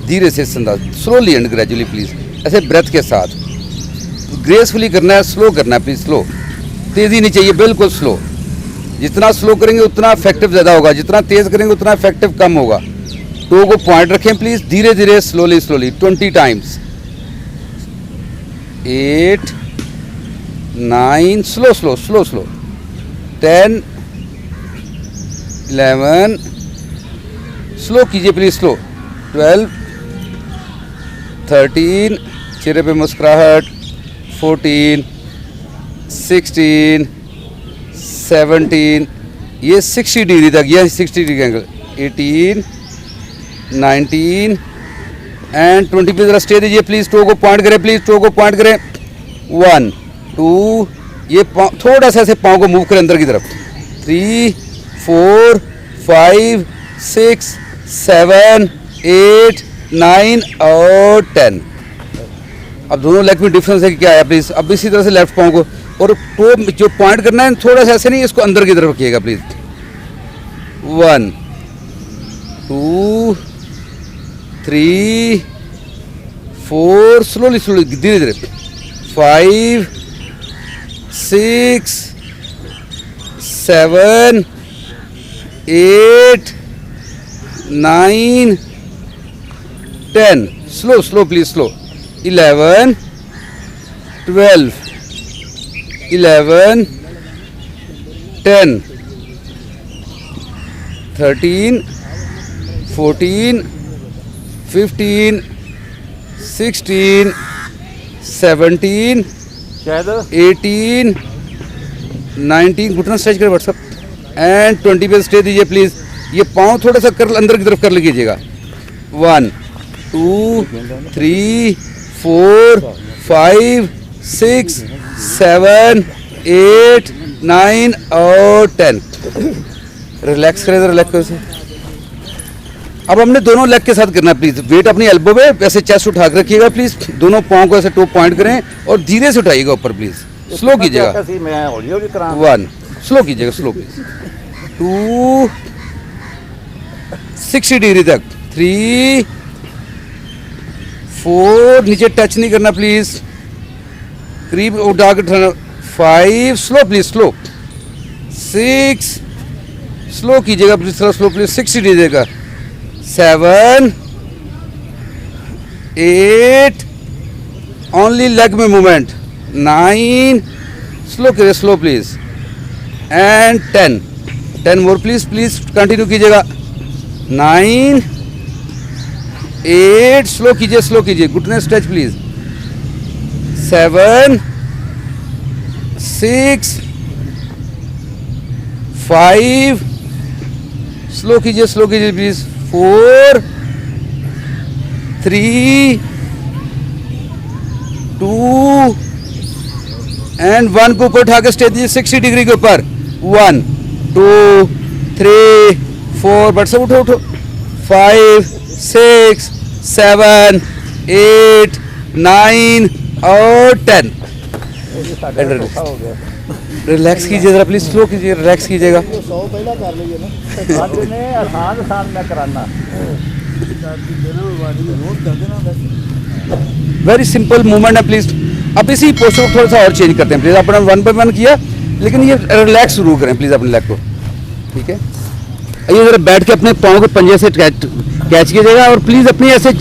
धीरे से इस अंदाज, स्लोली एंड ग्रेजुअली प्लीज़, ऐसे ब्रेथ के साथ ग्रेसफुली करना है, स्लो करना है प्लीज़, स्लो, तेज़ी नहीं चाहिए, बिल्कुल स्लो। जितना स्लो करेंगे उतना इफेक्टिव ज़्यादा होगा, जितना तेज़ करेंगे उतना इफेक्टिव कम होगा। टो को पॉइंट रखें प्लीज़, धीरे धीरे slowly slowly 20 times. 8 9 slow slow slow slow 10 11 slow कीजिए प्लीज़, स्लो 12 13 चेहरे पे मुस्कुराहट 14 16 17 ये 60 डिग्री तक, ये 60 डिग्री एंगल 18 19 एंड 20 पे ज़रा स्टे दीजिए प्लीज़। टो को पॉइंट करें प्लीज़, टो को पॉइंट करें 1 2 ये थोड़ा सा ऐसे पाँव को मूव करें अंदर की तरफ 3 4 5 6 7 8 9 और 10। अब दोनों लेग में डिफरेंस है कि क्या है प्लीज़। अब इसी तरह से लेफ्ट पाँव को और टो जो पॉइंट करना है थोड़ा सा ऐसे नहीं, इसको अंदर की तरफ रखिएगा प्लीज़। 1 2 3 4 स्लोली स्लोली धीरे धीरे 5 6 7 8 9 10 स्लो स्लो प्लीज स्लो 11 12 11 10 13 14 15 16 17 18 19 घुटना स्ट्रेच करें व्हाट्सअप एंड 20 पे स्टे दीजिए प्लीज़। ये पाँव थोड़ा सा कर अंदर की तरफ कर लीजिएगा 1 2 3 4 5 6 7 8 9 और 10। रिलैक्स करें तो रिलैक्स करें। अब हमने दोनों लेग के साथ करना है प्लीज़। वेट अपनी एल्बो पे ऐसे चेस्ट उठा के रखिएगा प्लीज़। दोनों पाँव को ऐसे टो पॉइंट करें और धीरे से उठाइएगा ऊपर प्लीज़। स्लो कीजिएगा 1 स्लो कीजिएगा स्लो प्लीज़ 2 60 डिग्री तक 3 4 नीचे टच नहीं करना प्लीज़। करीब उठा के उठाना 5 स्लो प्लीज़ स्लो 6 स्लो कीजिएगा प्लीज़ थोड़ा स्लो प्लीज़ 60 डिग्री का 7 8 ओनली लेग में मूवमेंट 9 स्लो करिए slow please and 10 more please please continue कीजिएगा 9 8 स्लो कीजिए घुटने स्ट्रेच प्लीज़ 7 6 5 स्लो कीजिए प्लीज़ 4 3 2 एंड 1 को ऊपर उठा के स्टे दीजिए 60 डिग्री के ऊपर 1 2 3 4 बट सब उठो 5 6 7 8 9 और 10। रिलैक्स कीजिए जरा प्लीज स्लो कीजिए रिलैक्स कीजिएगा। वेरी सिंपल मूवमेंट है प्लीज। अब इसी पोस्टर को थोड़ा सा और चेंज करते हैं प्लीज। अपना 1 बाय 1 किया लेकिन ये रिलैक्स शुरू करें प्लीज अपने लेग को। ठीक है ये जरा बैठ के अपने पाँव के पंजे से कैच कीजिएगा और प्लीज अपनी ऐसे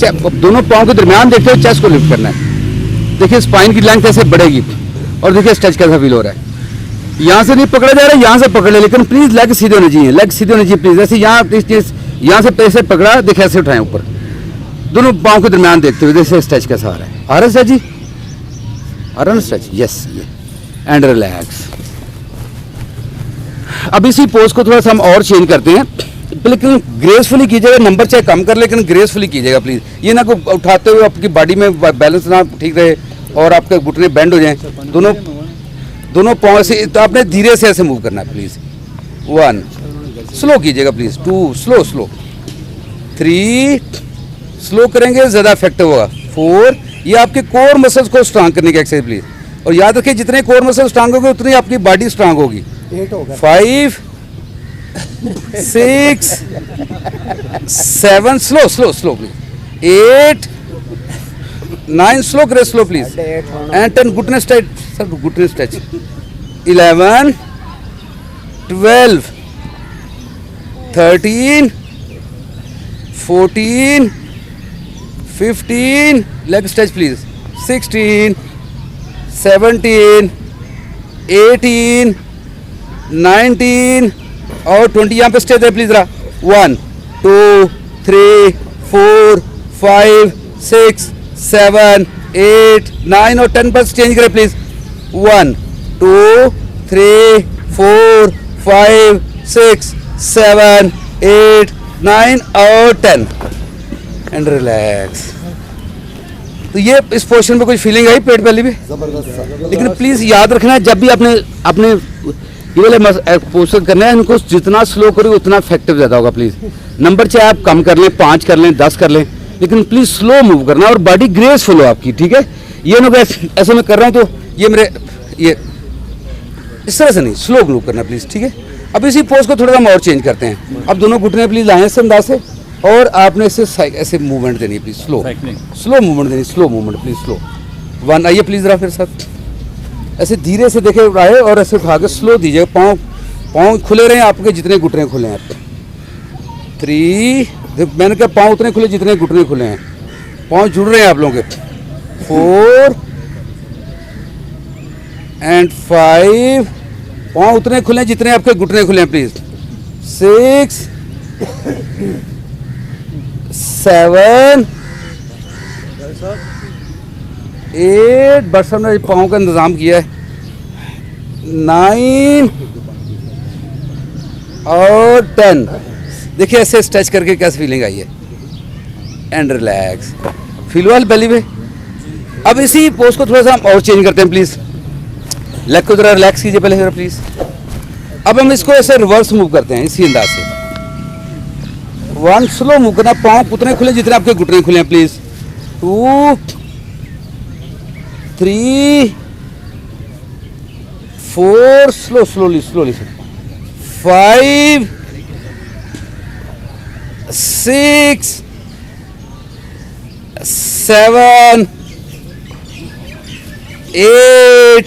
दोनों पाँव के दरमियान देखते हुए चेस्ट को लिफ्ट करना है। देखिए स्पाइन की लेंथ ऐसे बढ़ेगी और देखिए स्ट्रेच कैसा फील हो रहा है। यहाँ से नहीं पकड़ा जा रहा है, यहाँ से पकड़ ले लेकिन प्लीज लेग सीधे होने चाहिए, लेग सीधे होने चाहिए प्लीज। ऐसे यहाँ से पैसे पकड़ा देखिए ऐसे उठाएं ऊपर दोनों पाँव के दरमियान देखते हुए जैसे स्ट्रेच कैसा आ रहा है। आ रहा है स्ट्रेच जी, आ रहा है स्ट्रेच यस ये एंड रिलैक्स। अब इसी पोज को थोड़ा सा हम और चेंज करते हैं लेकिन ग्रेसफुली कीजिएगा। नंबर चाहे कम कर लेकिन ग्रेसफुली कीजिएगा प्लीज। ये ना को उठाते हुए आपकी बॉडी में बैलेंस ना ठीक रहे और आपके घुटने बेंड हो जाएं। दोनों पाँव से तो आपने धीरे से ऐसे मूव करना है प्लीज। 1 स्लो कीजिएगा प्लीज 2 स्लो 3 स्लो करेंगे ज़्यादा इफेक्टिव होगा 4 ये आपके कोर मसल्स को स्ट्रांग करने की एक्सरसाइज प्लीज। और याद रखिए जितने कोर मसल स्ट्रांग होंगे उतनी आपकी बॉडी स्ट्रांग होगी। 5 6 7 स्लो प्लीज 8 9 slow करे slow please and 10 घुटने स्ट्रेच सर घुटने स्ट्रेच 11 12 13 14 15 leg stretch please 16 17 18 19 और 20 यहाँ पे स्टे दे प्लीज रहा 1 2 3 4 5 6 7 8 9 और 10 पर चेंज करें प्लीज 1 2 3 4 5 6 7 8 9 और 10 एंड रिलैक्स। तो ये इस पोर्शन में कोई फीलिंग आई पेट पहले भी जबरदस्त, लेकिन प्लीज याद रखना जब भी अपने ये वाले पोस्टर करना है इनको जितना स्लो करोगे उतना इफेक्टिव ज़्यादा होगा। प्लीज़ नंबर चाहे आप कम कर लें 5 कर लें 10 कर लें, लेकिन प्लीज़ स्लो मूव करना और बॉडी ग्रेसफुल हो आपकी, ठीक है। ये ना ऐसे मैं कर रहा हूँ तो ये मेरे ये इस तरह से नहीं, स्लो मूव करना प्लीज़, ठीक है। अब इसी पोज को थोड़ा हम और चेंज करते हैं। अब दोनों घुटने प्लीज़ लाएँ इस अंदाज से और आपने इसे ऐसे मूवमेंट देनी है प्लीज़, स्लो मूवमेंट देनी, स्लो मूवमेंट प्लीज़, स्लो 1 आइए प्लीज़ रहा फिर साथ ऐसे धीरे से देखे उठाए और ऐसे उठा के स्लो दीजिए। पाँव खुले रहे आपके जितने घुटने खुले हैं। 3 मैंने कहा पाँव उतने खुले जितने घुटने खुले हैं, पाँव जुड़ रहे हैं आप लोगों के। 4 एंड 5 पाँव उतने खुले हैं जितने आपके घुटने खुले हैं प्लीज। 6 7 8 बस हमने पाँव का इंतज़ाम किया है। 9 और 10 देखिए ऐसे स्ट्रेच करके कैसे फीलिंग आई है एंड रिलैक्स, फील हुआ बेली में। अब इसी पोज को थोड़ा सा हम और चेंज करते हैं प्लीज़। लेग को जरा रिलैक्स कीजिए पहले जरा प्लीज़। अब हम इसको ऐसे रिवर्स मूव करते हैं इसी अंदाज से। 1 स्लो मूव करना, पाँव उतने खुले जितने आपके घुटने खुले हैं प्लीज़। 2 3 4 slowly 5 6 7 8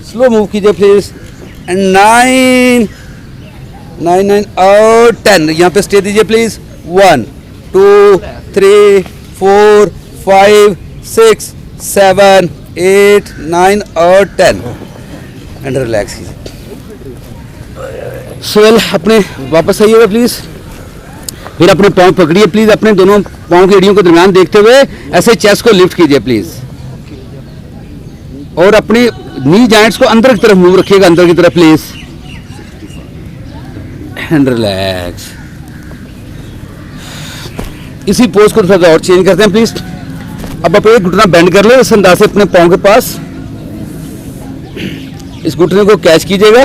स्लो मूव कीजिए प्लीज एंड 9 और 10 यहाँ पे स्टे दीजिए प्लीज। 1 2 3 4 5 6 7 8 9 और 10 एंड रिलैक्स कीजिए। सोल अपने वापस आइएगा प्लीज। फिर अपने पाँव पकड़िए प्लीज, अपने दोनों पाँव की एड़ियों को दरमियान देखते हुए ऐसे चेस्ट को लिफ्ट कीजिए प्लीज और अपने नी जॉइंट्स को अंदर की तरफ मूव रखिएगा, अंदर की तरफ प्लीज एंड रिलैक्स। इसी पोज को थोड़ा और चेंज करते हैं प्लीज। अब आप एक घुटना बेंड कर लो इस अंदाज से अपने पाँव के पास, इस घुटने को कैच कीजिएगा,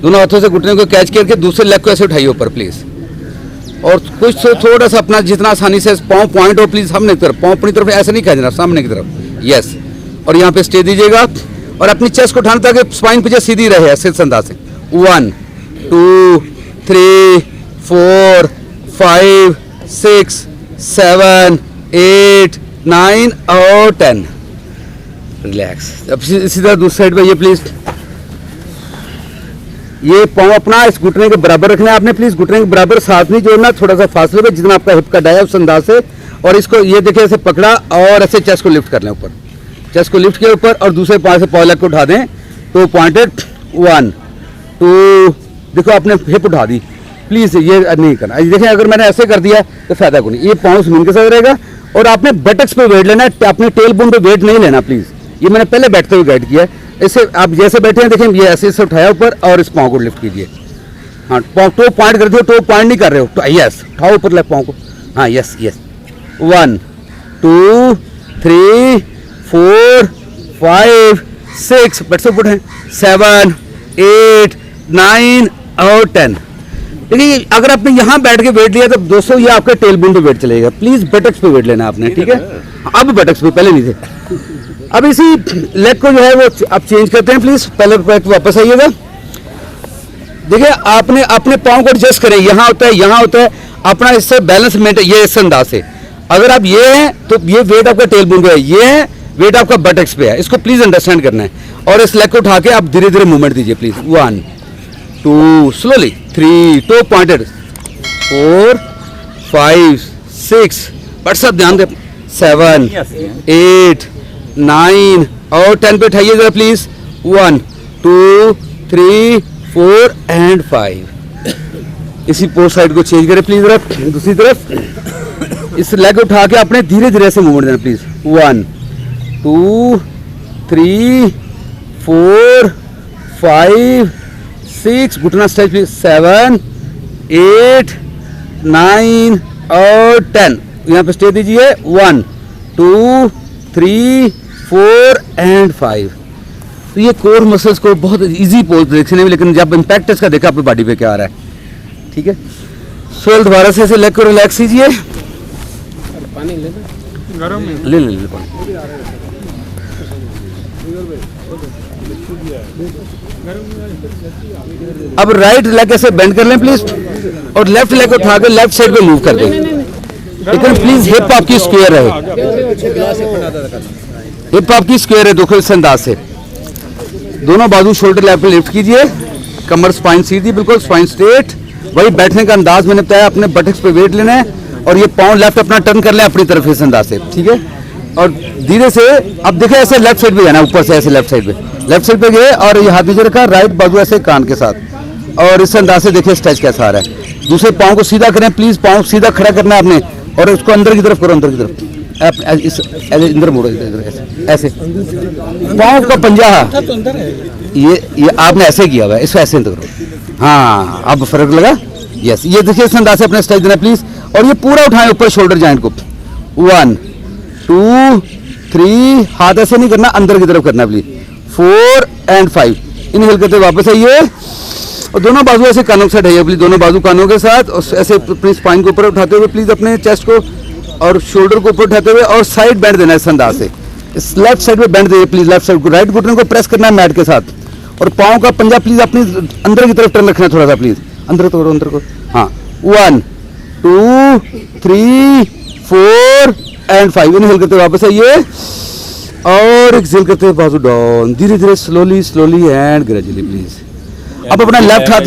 दोनों हाथों से घुटने को कैच करके दूसरे लेग को ऐसे उठाइए ऊपर प्लीज और कुछ थोड़ा सा अपना जितना आसानी से पाँव पॉइंट हो प्लीज सामने की तरफ, पाँव अपनी तरफ ऐसे नहीं खींचना, सामने की तरफ, यस। और यहाँ पे स्टे दीजिएगा और अपनी चेस्ट को उठाना ताकि स्पाइन पे सीधी रहे ऐसे इस अंदाज से। 1 2 3 4 5 6 7 8 9 और 10 रिलैक्स। अब इसी तरह दूसरी साइड पे ये प्लीज, ये पाँव अपना इस घुटने के बराबर रखना है आपने प्लीज, घुटने के बराबर साथ नहीं जोड़ना, थोड़ा सा फासले पे जितना आपका हिप का डाया उस अंदाज से। और इसको ये देखिए ऐसे पकड़ा और ऐसे चेस्ट को लिफ्ट कर लें ऊपर, चेस्ट को लिफ्ट किया ऊपर और दूसरे पाँव से पाँव लेग को उठा दें तो पॉइंटेड 1 2 देखो आपने हिप उठा दी प्लीज, ये नहीं करना। देखिए अगर मैंने ऐसे कर दिया तो फायदा को नहीं, ये पाँव जमीन के साथ रहेगा और आपने बटक्स पे वेट लेना है, अपने टेल बोन पे वेट नहीं लेना प्लीज। ये मैंने पहले बैठते हुए गाइड किया है, इससे आप जैसे बैठे हैं देखें ये ऐसे इसे उठाया ऊपर और इस पाँव को लिफ्ट कीजिए। हाँ पाँव टो पॉइंट करते हो, टो पॉइंट नहीं कर रहे हो तो यस उठाओ ऊपर लेग पाँव को, हाँ यस यस। 1 2 3 4 5 6 बट से हैं 7 8 9 और 10। देखिए अगर आपने यहाँ बैठ के वेट लिया तो दोस्तों ये आपके टेल बोन पे वेट चलेगा, प्लीज बटक्स पे वेट लेना आपने, ठीक है। अब बटक्स पे पहले नहीं थे। अब इसी लेग को जो है वो आप चेंज करते हैं प्लीज, पहले वापस आइएगा। देखिए आपने अपने पाँव को एडजस्ट करें, यहाँ होता है यहाँ होता है, अपना इससे बैलेंस मेंटेन, ये इस अंदाज से अगर आप ये हैं तो ये वेट आपका टेल बोन पे है, ये है वेट आपका बटक्स पे है, इसको प्लीज अंडरस्टैंड करना है। और इस लेग को उठा के आप धीरे धीरे मूवमेंट दीजिए please. 1 2 slowly, 3 toe pointed, 4 5 6, but सब ध्यान दे, 7 8 9 और 10 पे उठाइए जरा प्लीज। 1 2 3 4 एंड 5। इसी पोस्ट साइड को चेंज करें प्लीज, जरा दूसरी तरफ इस लेग को उठा के अपने धीरे धीरे से मूवमेंट देना प्लीज। 1 2 3 4 5 6, घुटना स्ट्रेच प्लीज, 7 8 9 और 10। यहाँ पे स्टे दीजिए। 1 2 3 4 एंड 5। तो ये कोर मसल्स को बहुत इजी पोज देखने में, लेकिन जब इम्पैक्ट इसका देखा आपकी बॉडी पे क्या आ रहा है। ठीक है, सो दोबारा से ऐसे लेग को रिलैक्स कीजिए। पानी ले ले ले पानी। अब राइट लेग ऐसे बेंड कर लें प्लीज, और लेफ्ट लेग को उठा के लेफ्ट साइड पे मूव कर दें, लेकिन प्लीज हिप आपकी स्क्वायर रहे, हिप आपकी स्क्वायर है। देखो इस अंदाज से दोनों बाजू शोल्डर लेवल पे लिफ्ट कीजिए, कमर स्पाइन सीधी, बिल्कुल स्पाइन स्ट्रेट। वही बैठने का अंदाज मैंने बताया, अपने बटक्स पे वेट लेना है और ये पाँव लेफ्ट अपना टर्न कर लें अपनी तरफ इस अंदाज से। ठीक है, और धीरे से अब देखें ऐसे लेफ्ट साइड पे जाना, ऊपर से ऐसे लेफ्ट साइड पे गए और ये हाथ नीचे रखा, राइट बाजू ऐसे कान के साथ, और इस अंदाज से देखिए स्ट्रेच कैसा आ रहा है। दूसरे पाँव को सीधा करें प्लीज, पाँव सीधा खड़ा करना है आपने, और उसको अंदर की तरफ करो, अंदर की तरफ अंदर मोड़ो, ऐसे पाँव का पंजा, ये आपने ऐसे किया हुआ है, इसको ऐसे अंदर करो। हाँ, अब फर्क लगा? यस, ये देखिए इस अंदाज से अपने स्ट्रेच देना प्लीज, और ये पूरा उठाएं ऊपर शोल्डर जॉइंट को। 1 2 3, हाथ ऐसे नहीं करना, अंदर की तरफ करना प्लीज। 4 एंड 5, इनहेल करते वापस आइए, और दोनों बाजू ऐसे कानों के साथ है प्लीज, दोनों बाजू कानों के साथ, और ऐसे अपनी स्पाइन को ऊपर उठाते हुए प्लीज, अपने चेस्ट को और शोल्डर को ऊपर उठाते हुए, और साइड बैंड देना है इस अंदाज से, इस लेफ्ट साइड में band they please, left side को, राइट घुटने को प्रेस करना है मैट के साथ, और पाँव का पंजा प्लीज अपनी अंदर की तरफ टर्न रखना है थोड़ा सा प्लीज, अंदर तो अंदर को। हाँ, 1 2 3 4 एंड 5, इनहेल करते वापस आइए, और एक्सहेल करते हुए बाजू डाउन, धीरे धीरे स्लोली एंड ग्रेजुअली प्लीज। अब अपना लेफ्ट हाथ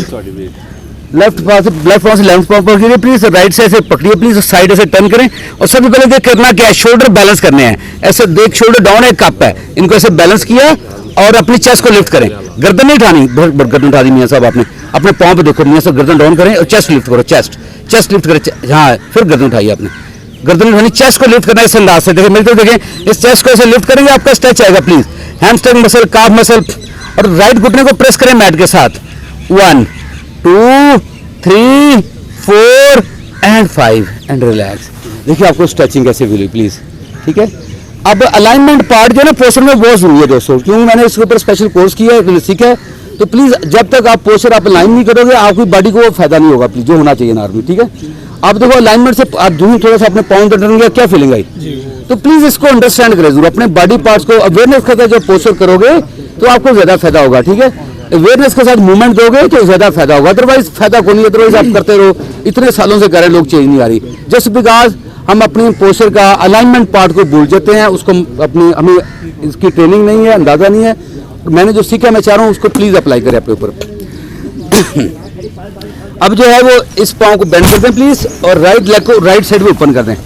लेफ्ट पाँव से लेफ्ट पाँव पकड़िए प्लीज, राइट से ऐसे पकड़िए प्लीज, साइड ऐसे टर्न करें, और सबसे पहले देख करना क्या है, शोल्डर बैलेंस करने हैं, ऐसे देख शोल्डर डाउन है, कप है, इनको ऐसे बैलेंस किया, और अपनी चेस्ट को लिफ्ट करें, गर्दन नहीं उठानी, गर्दन उठा दी मियां साहब आपने, अपने पाँव पे देखो मियां साहब, गर्दन डाउन करें और चेस्ट लिफ्ट करो, चेस्ट लिफ्ट करें, हाँ, फिर गर्दन उठाइए आपने, गर्दन उठानी, चेस्ट को लिफ्ट करना है इस अंदाज से, देखिए मेरी तरफ देखें, इस चेस्ट को ऐसे लिफ्ट करेंगे, आपका स्ट्रेच आएगा please, hamstring muscle, calf muscle, और राइट घुटने को प्रेस करें मैट के साथ। 1 2 3 4 एंड 5 एंड रिलैक्स। देखिए आपको स्ट्रेचिंग कैसे मिली प्लीज। ठीक है, अब अलाइनमेंट पार्ट जो है ना पोस्चर में बहुत जरूरी है दोस्तों, क्योंकि मैंने इसके ऊपर स्पेशल कोर्स किया है, सीखा है, तो प्लीज जब तक आप पोस्चर आप अलाइन नहीं करोगे, आपकी बॉडी को फायदा नहीं होगा प्लीज, जो होना चाहिए नॉर्मली। ठीक है, आप देखो अलाइनमेंट से आप दूर थोड़ा सा अपने पाँव टर्न, क्या फीलिंग आई, तो प्लीज इसको अंडरस्टैंड करें जरूर, अपने बॉडी पार्ट्स को अवेयरनेस के साथ जब पोस्चर करोगे तो आपको ज्यादा फायदा होगा। ठीक है, अवेयरनेस के साथ मूवमेंट दोगे तो ज्यादा फायदा होगा, अदरवाइज फायदा को नहीं, अदरवाइज आप करते रहो, इतने सालों से कर रहे लोग, चेंज नहीं आ रही, जस्ट बिकॉज हम अपने पोस्चर का अलाइनमेंट पार्ट को भूल जाते हैं, उसको अपनी हमें इसकी ट्रेनिंग नहीं है, अंदाजा नहीं है। मैंने जो सीखा मैं चाह रहा हूँ उसको प्लीज अप्लाई करें अपने ऊपर। अब जो है वो इस पाँव को बेंड कर दें प्लीज, और राइट लेग को राइट साइड में ओपन कर दें।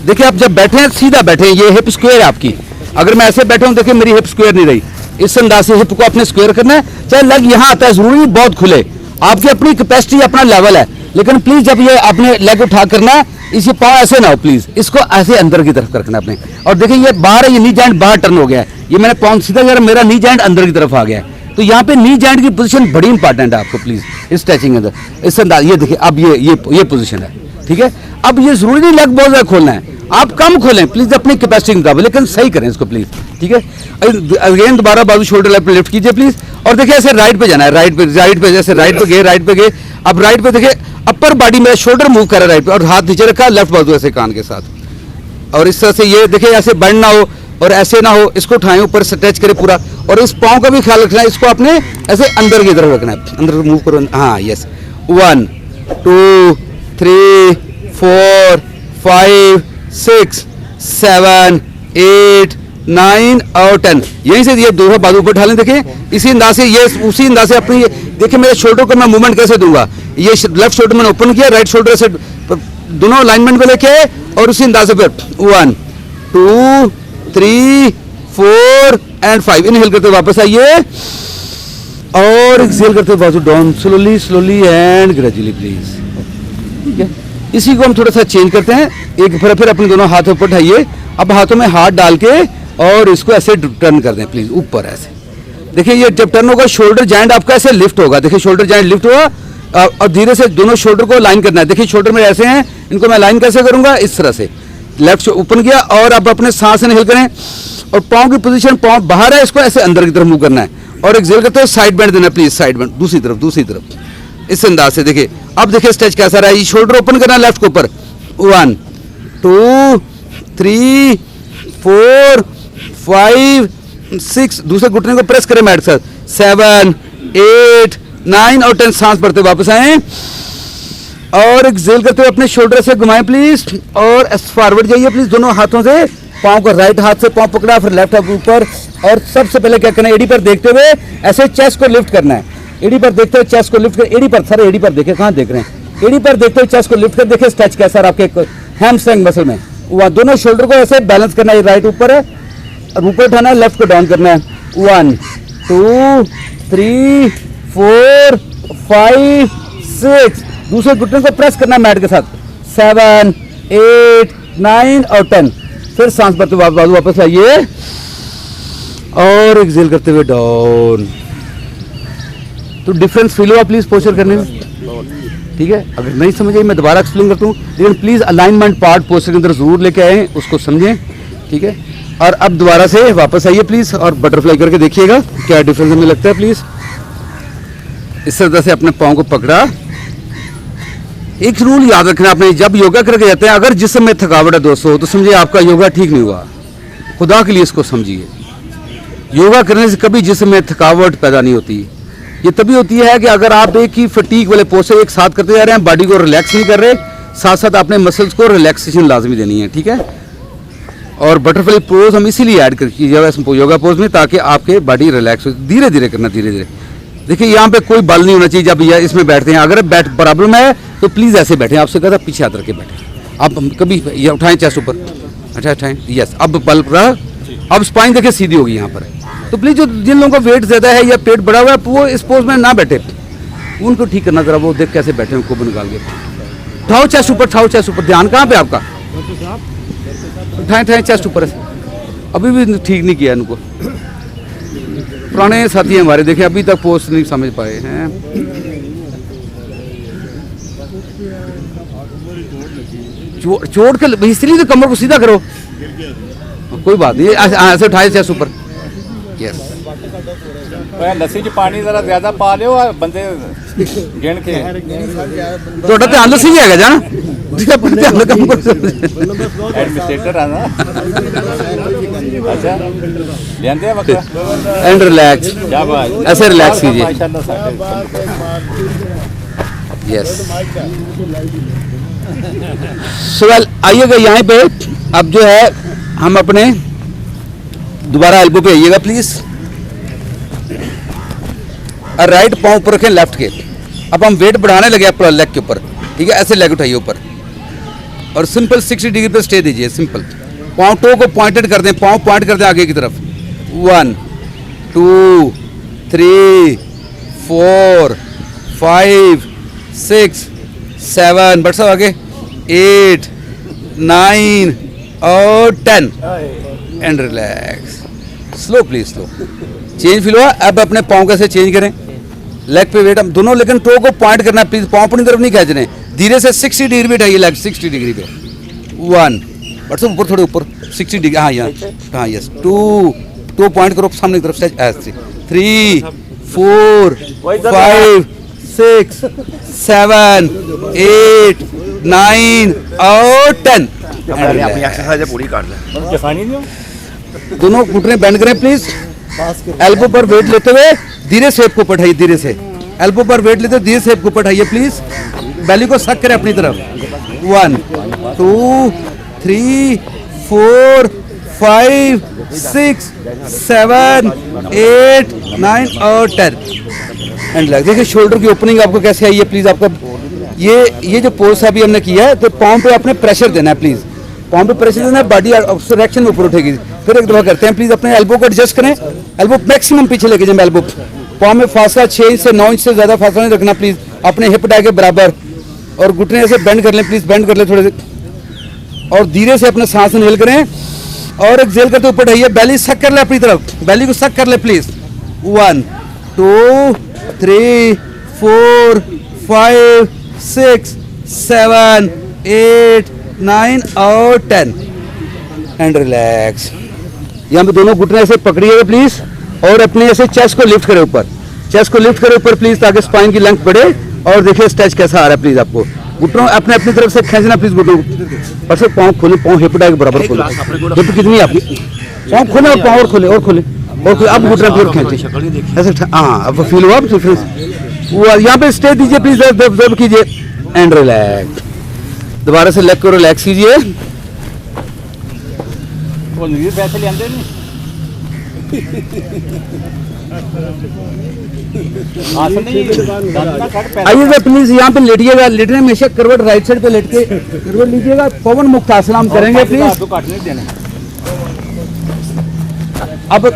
देखिए आप जब बैठे हैं सीधा बैठे हैं, ये हिप स्क्वायर है आपकी, अगर मैं ऐसे बैठा हूँ देखिए मेरी हिप स्क्वायर नहीं रही, इस अंदाज से हिप को अपने स्क्वायर करना है, चाहे लेग यहाँ आता है जरूरी बहुत खुले, आपकी अपनी कैपेसिटी अपना लेवल है, लेकिन प्लीज जब ये अपने लेग उठा करना है, इसे पाँव ऐसे ना हो प्लीज, इसको ऐसे अंदर की तरफ रखना अपने, और देखिए ये बाहर है, ये नी जॉइंट बाहर टर्न हो गया है, ये मैंने पाँव सीधा किया, मेरा नी जॉइंट अंदर की तरफ आ गया है, तो यहाँ पे नी जॉइंट की पोजीशन बड़ी इंपॉर्टेंट है आपको प्लीज इस स्ट्रेचिंग के अंदर, इस अंदाज, ये देखिए अब ये पोजीशन है। ठीक है, अब ये जरूरी नहीं लेग बहुत ज्यादा खोलना है, आप कम खोलें प्लीज अपनी कैपेसिटी के मुताबिक, लेकिन सही करें इसको प्लीज। ठीक है, अगेन दोबारा बाजू शोल्डर लेवल पे लिफ्ट कीजिए प्लीज, और देखिए ऐसे राइट पे जाना है, राइट पे जैसे राइट पे गए, अब राइट पे देखिए अपर बॉडी में शोल्डर मूव कर रहा है राइट पे, और हाथ नीचे रखा लेफ्ट बाजू ऐसे कान के साथ, और इस तरह से ये देखिए ऐसे बेंड ना हो और ऐसे ना हो, इसको उठाएं ऊपर स्ट्रेच करें पूरा, और इस पाँव का भी ख्याल रखना है, इसको अपने ऐसे अंदर की तरफ रखना है, अंदर मूव करो, हाँ यस। 1 2 3 4 5 6 7 8 9 और 10। यहीं से ये दोनों बाजू ऊपर ढालें। देखें इसी अंदाज से, ये उसी अंदाज से अपनी, देखिए मेरे शोल्डर को मैं मूवमेंट कैसे दूंगा। ये लेफ्ट शोल्डर मैंने ओपन किया, राइट शोल्डर से दोनों अलाइनमेंट में लेके और उसी अंदाज से फिर 1 2 3 4 एंड 5। इनहेल करते वापस आइए और एक्सहेल करते बाजू down, slowly slowly and gradually please. ठीक है, इसी को हम थोड़ा सा चेंज करते हैं। एक फिर अपने दोनों हाथों पर उठाइए। अब हाथों में हाथ डाल के और इसको ऐसे टर्न कर दें प्लीज, ऊपर ऐसे। देखिए ये जब टर्न होगा शोल्डर जॉइंट आपका ऐसे लिफ्ट होगा। देखिए शोल्डर जॉइंट लिफ्ट हुआ और धीरे से दोनों शोल्डर को लाइन करना है। देखिए शोल्डर में ऐसे हैं, इनको मैं लाइन कैसे करूंगा, इस तरह से लेफ्ट ओपन किया और अब अपने सांस इनहेल करें और पाँव की पोजीशन, पाँव बाहर है, इसको ऐसे अंदर की तरफ मूव करना है और एक्सहेल करते हुए साइड बेंड देना प्लीज, साइड बेंड दूसरी तरफ इस अंदाज से। देखिए अब देखिए स्ट्रेच कैसा रहा है। ये शोल्डर ओपन करना है लेफ्ट के ऊपर, 1 2 3 4 5 6, दूसरे घुटने को प्रेस करें मैट सर, 7 8 9 और 10। सांस भरते वापस आए और एक्सहेल करते हुए अपने शोल्डर से घुमाएं प्लीज और फॉरवर्ड जाइए प्लीज। दोनों हाथों से पाँव को, राइट हाथ से पाँव पकड़ा, फिर लेफ्ट हाथ ऊपर और सबसे पहले क्या करना है, एड़ी पर देखते हुए ऐसे चेस्ट को लिफ्ट करना है। एड़ी पर देखते हुए चेस्ट को लिफ्ट कर, एड़ी पर सर, एड़ी पर देखे, कहाँ देख रहे हैं, एड़ी पर देखते हुए चेस्ट को लिफ्ट कर। देखिए स्ट्रेच कैसा है आपके हैमस्ट्रिंग मसल में। वहाँ दोनों शोल्डर को ऐसे बैलेंस करना है, राइट ऊपर है और ऊपर उठाना है, लेफ्ट को डाउन करना है। 1 2 3 4 5 6, दूसरे घुटने को प्रेस करना है मैट के साथ, 7 8 9 और 10। फिर सांस भरते बाजू वापस आइए और एक्सहेल करते हुए डाउन। तो डिफरेंस फील हुआ प्लीज पोस्चर करने में? ठीक है, अगर नहीं समझ आई मैं दोबारा एक्सप्लेन करता हूँ, लेकिन प्लीज अलाइनमेंट पार्ट पोस्चर के अंदर जरूर लेके आए, उसको समझें। ठीक है, और अब दोबारा से वापस आइए प्लीज और बटरफ्लाई करके देखिएगा क्या डिफरेंस हमें लगता है प्लीज। इस तरह से अपने पाँव को पकड़ा। एक रूल याद रखना आपने, जब योगा करके जाते हैं, अगर जिस्म में थकावट है दोस्तों, तो समझिए आपका योगा ठीक नहीं हुआ। खुदा के लिए इसको समझिए, योगा करने से कभी जिस्म में थकावट पैदा नहीं होती। ये तभी होती है कि अगर आप एक ही फटीक वाले पोस्चर एक साथ करते जा रहे हैं, बॉडी को रिलैक्स नहीं कर रहे, साथ साथ आपने मसल्स को रिलैक्सेशन लाजमी देनी है। ठीक है, और बटरफ्लाई पोज हम इसीलिए ऐड कर योगा पोज में, ताकि आपके बॉडी रिलैक्स हो। धीरे धीरे करना, धीरे धीरे। देखिए यहाँ पे कोई बल नहीं होना चाहिए जब इसमें बैठते हैं। अगर बैठ प्रॉब्लम है तो प्लीज ऐसे बैठे, आपसे कहता पीछे हाथ रख के बैठे। आप कभी ये उठाएं चेस्ट ऊपर, अच्छा उठाएं, यस। अब बल रहा, अब स्पाइन देखिए सीधी होगी यहाँ पर। तो प्लीज जो जिन लोगों का वेट ज्यादा है या पेट बड़ा हुआ है, वो इस पोज में ना बैठे, उनको ठीक करना जरा। वो देख कैसे बैठे हैं, को निकाल के उठाओ चेस्ट ऊपर, उठाओ चेस्ट ऊपर। ध्यान कहाँ पे आपका, उठाएं उठाएं चेस्ट ऊपर। अभी भी ठीक नहीं किया इनको, पुराने साथी हमारे देखे अभी तक पोस्ट नहीं समझ पाए हैं। चोट के इसलिए तो कमर को सीधा करो, कोई बात नहीं, ऐसे उठाए चेस्ट ऊपर, यस। लस्सी च पानी जरा ज्यादा पा लियो बंदे गिन के थोड़ा ध्यान लस्सी भी है जाना, एडमिनिस्ट्रेटर है ना। अच्छा लेंदे हैं बकरा एंड रिलैक्स, क्या बात, ऐसे रिलैक्स कीजिए, यस। सो आइएगा यहाँ पे। अब जो है हम अपने दोबारा एल्बो पे आइएगा प्लीज, और राइट पाँव ऊपर रखें लेफ्ट के। अब हम वेट बढ़ाने लगे अपना लेग के ऊपर, ठीक है। ऐसे लेग उठाइए ऊपर और सिंपल 60 डिग्री पे स्टे दीजिए, सिंपल। पाँव टो को पॉइंटेड कर दें, पाँव पॉइंट कर दें आगे की तरफ। 1 2 3 4 5 6 7, बट सब आगे, 8 9 और 10 and relax. Slow please, slow. Change feel हुआ? अब अपने पाँव कैसे चेंज करें, लेग पे वेट हम दोनों, लेकिन टो को पॉइंट करना है प्लीज, पाँव अपनी तरफ नहीं खींचने। धीरे से 60 डिग्री पे उठाइए लेग, 60 डिग्री पे। 1, बट सब ऊपर, थोड़े ऊपर 60 डिग्री, हाँ यहाँ, हाँ यस। 2, टो पॉइंट करो सामने की तरफ से, ऐसे। 3 4 5 6 7 8 9 और 10। अपनी एक्सरसाइज पूरी कर ले। दोनों घुटने बेंड करें प्लीज। एल्बो पर वेट लेते हुए धीरे से को पठाइए, धीरे से। एल्बो पर वेट लेते हुए धीरे से को पठाइए प्लीज। बेली को सक करें अपनी तरफ। 1 2 3 4 5 6 7 8 9 और 10 एंड रिलैक्स। देखिए शोल्डर की ओपनिंग आपको कैसे आई है प्लीज। आपका ये जो पोज अभी हमने किया है तो पाँव पे आपने प्रेशर देना है प्लीज। पाँव पे प्रेशर देना है, बॉडी डायरेक्शन में ऊपर उठेगी। फिर एक दफा करते हैं प्लीज। अपने एल्बो को एडजस्ट करें, एल्बो मैक्सिमम पीछे लेके जाए। एल्बो पाँव में फासला 6 इंच से 9 इंच से ज्यादा फासला नहीं रखना प्लीज। अपने हिप डाई के बराबर और घुटने ऐसे बेंड कर लें प्लीज, बेंड कर ले थोड़े से और धीरे से अपने सांस इनहेल करें और एक्सहेल करते ऊपर उठाइए। बेली सक कर ले अपनी तरफ, बेली को सक कर ले प्लीज। 1 2 3 4 5 6 7 8 9 और 10 एंड रिलैक्स। यहाँ पे दोनों घुटने ऐसे पकड़िएगा प्लीज और अपने ऐसे चेस्ट को लिफ्ट करें ऊपर, चेस्ट को लिफ्ट करें ऊपर प्लीज ताकि स्पाइन की लेंथ बढ़े। और देखिए स्ट्रेच कैसा आ रहा है प्लीज। आपको घुटनों अपने अपनी तरफ से खींचना प्लीज। घुटनों और से पाँव खोले, पाँव हिप डाई के बराबर खोले। हिप कितनी है आपकी? पाँव खोले और पाँव और खोले और खोले और खोले। अब घुटना की ओर खींचे ऐसे। हाँ अब फील हुआ वो यहाँ पे स्टे दीजिए प्लीज, ऑब्जर्व कीजिए एंड रिलैक्स। दोबारा से लेग को रिलैक्स कीजिए। वो नीचे पैसे ले आते नहीं आसन नहीं दांत ना काट पैसे। आइए सर प्लीज यहाँ पे लेटिएगा। लेटने में हमेशा करवट राइट साइड पे लेट के करवट लीजिएगा। पवन मुक्त आसन हम करेंगे प्लीज। काटने देना। अब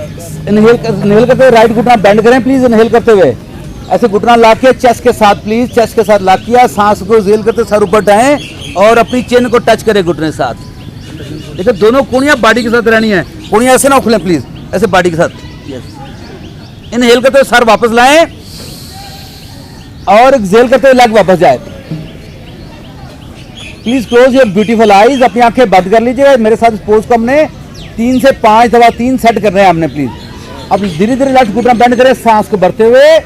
इनहेल करते हुए राइट घुटना बेंड करें प्लीज। इनहेल करते हुए ऐसे घुटना ला के चेस्ट के साथ प्लीज, चेस्ट के साथ ला किया। सांस को एक्सहेल करते सर ऊपर उठाएं और अपनी चेन को टच करें घुटने के साथ। देखिए दोनों कोणियां बॉडी के साथ रहनी है। कोणियां ऐसे ना उखलें प्लीज, ऐसे बॉडी के साथ। इनहेल करते हुए सर वापस लाएं और एक्सहेल करते हुए लेग वापस जाए। Please close your beautiful eyes. अपनी आंखें बंद कर लीजिएगा। मेरे साथ इस पोज को हमने 3 से 5 दफा 3 सेट करने हैं हमने प्लीज। अब धीरे धीरे लेफ्ट घुटना बेंड करें सांस को भरते हुए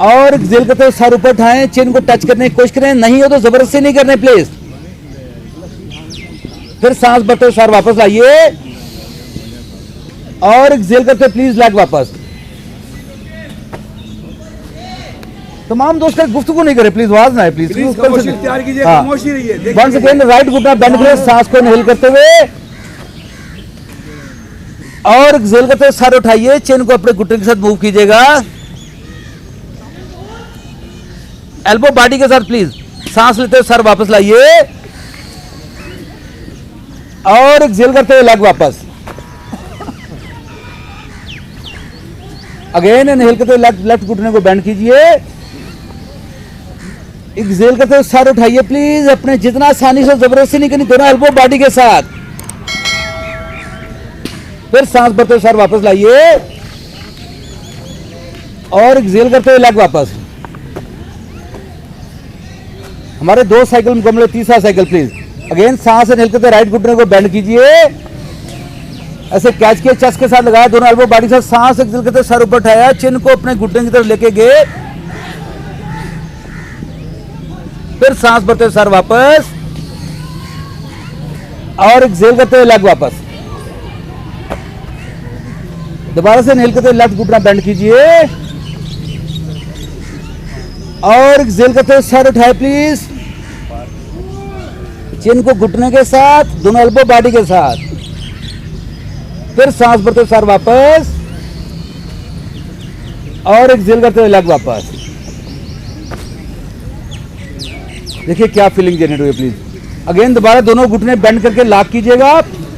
और एक्सहेल करते हुए सर ऊपर उठाएं, चिन को टच करने की कोशिश करें। नहीं हो तो जबरदस्ती नहीं करने प्लीज। फिर सांस भरते हुए सर वापस लाइए और एक्सहेल करते हुए प्लीज लेग वापस। तमाम दोस्त का गुफ्तगू नहीं करे प्लीज, आवाज ना है प्लीज। वंस अगेन राइट घुटना बेंड करें, सांस को इनहेल करते हुए और एक्सहेल करते हुए सर उठाइए, चिन को अपने घुटने के साथ मूव कीजिएगा। एल्बो बॉडी के साथ प्लीज। सांस लेते हुए सर वापस लाइए और एक्सहेल करते हुए लेग वापस। अगेन इनहेल करते हुए लेफ्ट घुटने को बेंड कीजिए। एक्सहेल करते हुए सर उठाइए प्लीज। अपने जितना आसानी से जबरदस्ती नहीं करनी, दोनों एल्बो बॉडी के साथ। फिर सांस भरते हुए सर वापस लाइए और एक्सहेल करते हुए लेग वापस। हमारे 2 साइकिल मुकम्मल, तीसरा साइकिल प्लीज। अगेन सांस इनहेल करते राइट घुटने को बेंड कीजिए, ऐसे कैच किए, चेस्ट के साथ लगाया, दोनों एल्बो बॉडी के साथ। सांस एक्सहेल करते सर ऊपर उठाया, चिन को अपने घुटने की तरफ लेके गए। फिर सांस भरते हुए सर वापस और एक्सहेल करते हुए लेग वापस। दोबारा से इनहेल करते हुए लेफ्ट घुटना बेंड कीजिए और एक्सहेल करते हुए सर उठाए प्लीज, चिन को घुटने के साथ, दोनों एल्बो बॉडी के साथ। फिर सांस भरते हुए सर वापस और एक्सहेल करते हुए लेग वापस। देखिए क्या फीलिंग जनरेट हुई प्लीज। अगेन दोबारा दोनों घुटने बेंड करके लॉक कीजिएगा,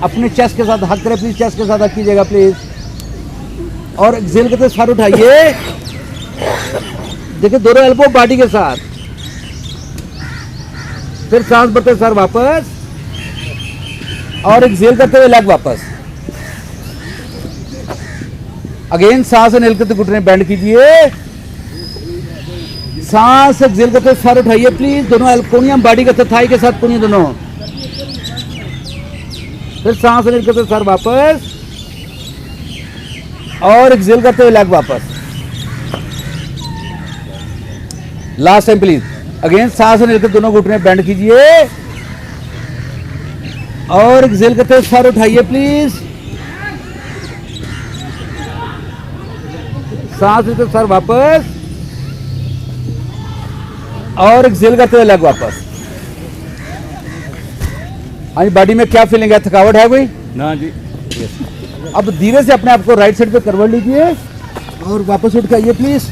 अपने चेस्ट के साथ हक करें प्लीज, चेस्ट के साथ हक कीजिएगा प्लीज और एक्सहेल करते सर उठाइए। देखिए दोनों एल्बो बॉडी के साथ। फिर सांस भरते सर वापस और एक्सहेल करते हुए लेग वापस। अगेन सांस इनहेल करते घुटने बेंड कीजिए, सांस एक्सहेल करते सर उठाइए प्लीज, दोनों कोनियम बॉडी के साथ, थाई के साथ कोनियम दोनों। फिर सांस इनहेल करते सर वापस और एक्सहेल करते हुए लेग वापस। Last time please. अगेन सांस इनहेल करते दोनों घुटने बेंड कीजिए और एक्सहेल करते हुए सर उठाइए प्लीज, सांस लेते सर वापस और एक्सहेल करते हुए लेग वापस। आज बॉडी में क्या फीलिंग है, थकावट है कोई? ना जी। अब धीरे से अपने आप को राइट साइड पे करवट लीजिए और वापस उठ के आइए प्लीज।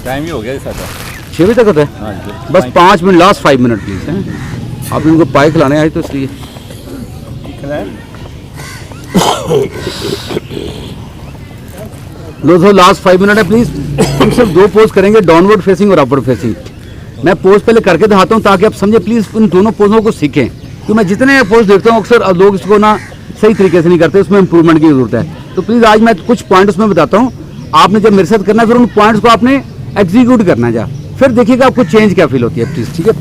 टाइम ही हो गया सारा। 6 बजे तक होता है? हाँ जी। बस 5 मिनट, लास्ट 5 मिनट प्लीज हैं। आप इनको पाए खिलाने आए तो इसलिए। दोस्तों लास्ट 5 मिनट है प्लीज। हम सिर्फ 2 पोज करेंगे, डाउनवर्ड फेसिंग और अपवर्ड फेसिंग। मैं पोज पहले करके दिखाता हूँ ताकि आप समझे प्लीज, उन दोनों पोजों को सीखें। क्योंकि मैं जितने पोज देखता हूँ अक्सर लोग इसको ना सही तरीके से नहीं करते, उसमें इंप्रूवमेंट की जरूरत है। तो प्लीज आज मैं कुछ पॉइंट्स में बताता हूँ, आपने जब मेरे साथ करना है फिर उन पॉइंट्स को आपने एग्जीक्यूट करना है, फिर देखिएगा आपको चेंज क्या फील होती है प्लीज, ठीक है।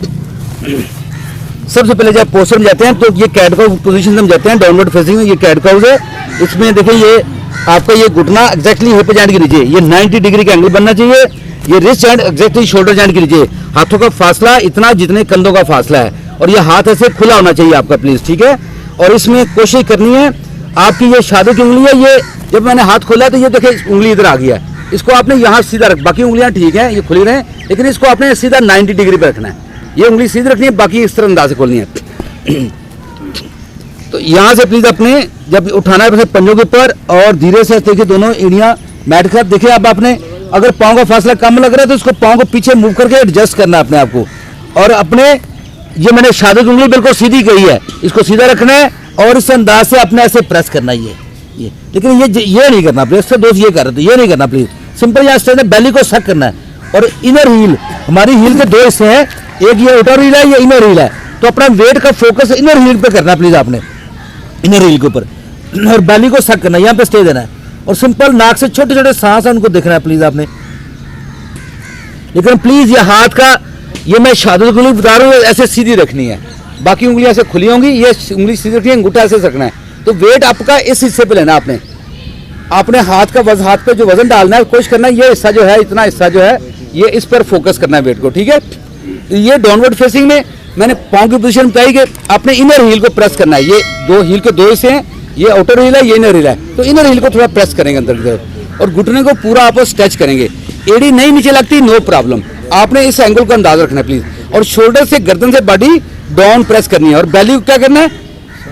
सबसे पहले जब पोस्टर में जाते हैं तो ये कैट काउ पोजीशन में जाते हैं, डाउनवर्ड फेसिंग में। ये कैट काउ है, इसमें देखिए ये आपका ये घुटना एग्जैक्टली हिप जॉइंट के नीचे, ये 90 डिग्री का एंगल बनना चाहिए। ये wrist joint exactly shoulder joint के नीचे, हाथों का फासला इतना जितने कंधों का फासला है, और ये हाथ ऐसे खुला होना चाहिए आपका प्लीज, ठीक है। और इसमें कोशिश करनी है आपकी ये शादी की उंगली है, ये जब मैंने हाथ खोला तो ये देखिए उंगली इधर आ गया है, इसको आपने यहाँ सीधा रख, बाकी उंगलियां ठीक है ये खुली रहे, लेकिन इसको आपने सीधा 90 डिग्री पे रखना है। ये उंगली सीधी रखनी है, बाकी इस तरह अंदाज से खोलनी है। तो यहाँ से प्लीज अपने जब उठाना है पंजों के ऊपर और धीरे से देखिए दोनों एड़ियां मैट कर। देखिए अब आपने अगर पाँव का फासला कम लग रहा है तो इसको पाँव को पीछे मूव करके एडजस्ट करना है अपने आप को। और अपने ये मैंने शादी की उंगली बिल्कुल सीधी कही है, इसको सीधा रखना है और इस अंदाज से अपने ऐसे प्रेस करना है ये। लेकिन ये नहीं करना प्लीज, इससे दोस्त ये कर रहे थे, ये नहीं करना प्लीज। सिंपल यहाँ स्ट्रेट है, बेली को सक करना है। और इनर हील, हमारी हील के 2 हिस्से हैं, एक ये आउटर हील है, ये इनर हील है। तो अपना वेट का फोकस इनर हील पे करना प्लीज आपने, इनर हील के ऊपर, और बेली को सक करना है, यहाँ पे स्टे देना है। और सिंपल नाक से छोटे छोटे सांस है उनको देखना है प्लीज आपने। लेकिन प्लीज ये हाथ का, ये मैं शादी की उंगली बता रहा हूँ, ऐसे सीधी रखनी है, बाकी उंगलियां ऐसे खुली होंगी, ये उंगली सीधी रखनी है, अंगूठा ऐसे रखना है। तो वेट आपका इस हिस्से पे लेना आपने हाथ का हाथ पे जो वजन डालना है, कोशिश करना है ये हिस्सा जो है, इतना हिस्सा जो है, ये इस पर फोकस करना है वेट को, ठीक है। ये डाउनवर्ड फेसिंग में मैंने पाँव की पोजीशन बताई कि आपने इनर हील को प्रेस करना है। ये हील के 2 हिस्से हैं, ये आउटर हील है, ये इनर हील है। तो इनर हील को थोड़ा प्रेस करेंगे अंदर की तरफ और घुटने को पूरा आप स्ट्रेच करेंगे। एड़ी नहीं नीचे लगती, नो प्रॉब्लम, आपने इस एंगल का अंदाजा रखना है प्लीज। और शोल्डर से गर्दन से बॉडी डाउन प्रेस करनी है और बेली को क्या करना है,